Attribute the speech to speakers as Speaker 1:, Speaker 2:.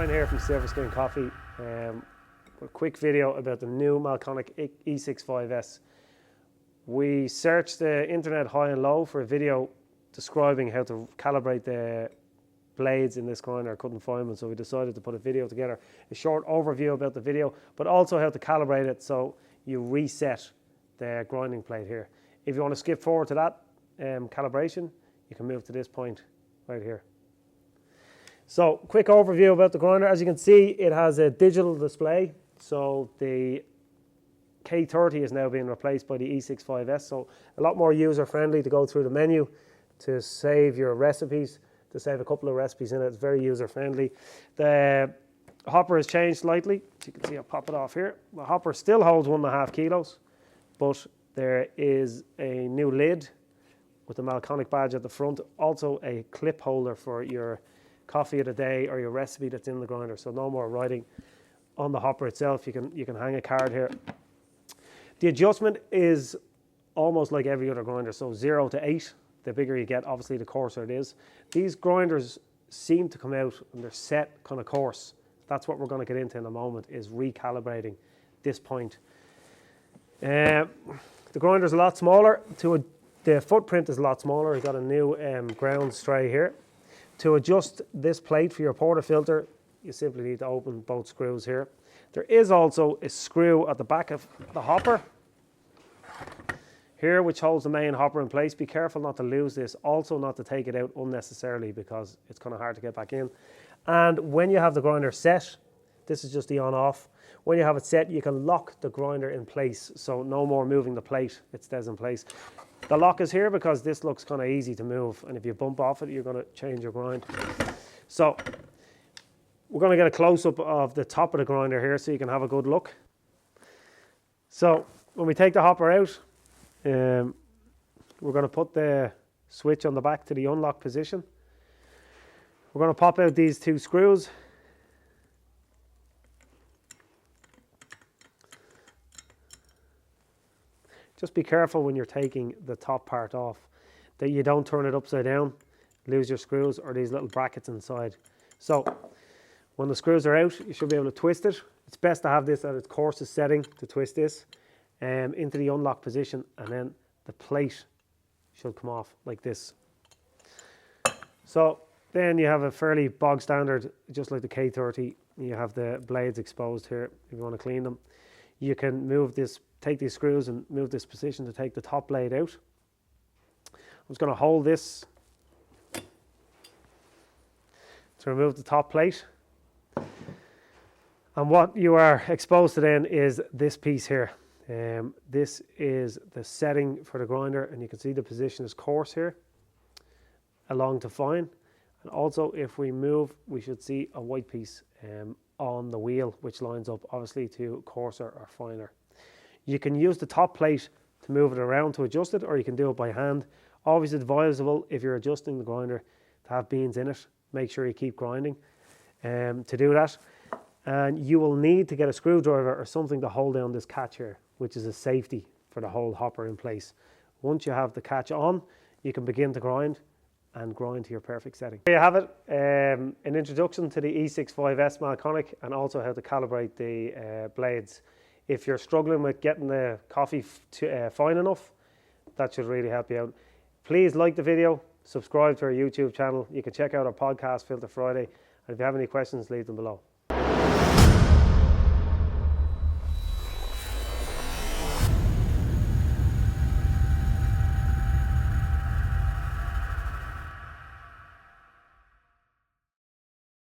Speaker 1: Brian here from Silverskin Coffee. A quick video about the new Mahlkönig E-65S. We searched the internet high and low for a video describing how to calibrate the blades in this grinder. I couldn't find one, so we decided to put a video together. A short overview about the video, but also how to calibrate it so you reset the grinding plate here. If you want to skip forward to that calibration, you can move to this point right here. So, quick overview about the grinder. As you can see, it has a digital display. So the K30 is now being replaced by the E-65S. So a lot more user friendly to go through the menu to save your recipes, to save a couple of recipes in it. It's very user friendly. The hopper has changed slightly. As you can see, I'll pop it off here. The hopper still holds 1.5 kilos, but there is a new lid with the Mahlkönig badge at the front. Also a clip holder for your coffee of the day or your recipe that's in the grinder. So no more writing on the hopper itself. You can hang a card here. The adjustment is almost like every other grinder. So 0 to 8, the bigger you get, obviously the coarser it is. These grinders seem to come out and they're set kind of coarse. That's what we're going to get into in a moment, is recalibrating this point. The grinder's a lot smaller. The footprint is a lot smaller. We've got a new ground tray here. To adjust this plate for your portafilter, you simply need to open both screws here. There is also a screw at the back of the hopper here, which holds the main hopper in place. Be careful not to lose this. Also not to take it out unnecessarily, because it's kind of hard to get back in. And when you have the grinder set, this is just the on-off. When you have it set, you can lock the grinder in place. So no more moving the plate, it stays in place. The lock is here because this looks kind of easy to move, and if you bump off it, you're going to change your grind. So we're going to get a close-up of the top of the grinder here so you can have a good look. So when we take the hopper out, we're going to put the switch on the back to the unlock position. We're going to pop out these two screws. Just be careful when you're taking the top part off that you don't turn it upside down, lose your screws or these little brackets inside. So when the screws are out, you should be able to twist it. It's best to have this at its coarsest setting to twist this into the unlock position, and then the plate should come off like this. So then you have a fairly bog standard, just like the K30. You have the blades exposed here if you want to clean them. You can move this, take these screws and move this position to take the top blade out. I'm just going to hold this to remove the top plate. And what you are exposed to then is this piece here. This is the setting for the grinder, and you can see the position is coarse here along to fine. And also if we move, we should see a white piece on the wheel, which lines up obviously to coarser or finer. You can use the top plate to move it around to adjust it, or you can do it by hand. Always advisable, if you're adjusting the grinder, to have beans in it. Make sure you keep grinding to do that. And you will need to get a screwdriver or something to hold down this catch here, which is a safety for the whole hopper in place. Once you have the catch on, you can begin to grind and grind to your perfect setting. There you have it, an introduction to the E-65S Mahlkönig, and also how to calibrate the blades. If you're struggling with getting the coffee fine enough, that should really help you out. Please like the video, subscribe to our YouTube channel. You can check out our podcast, Filter Friday, and if you have any questions, leave them below.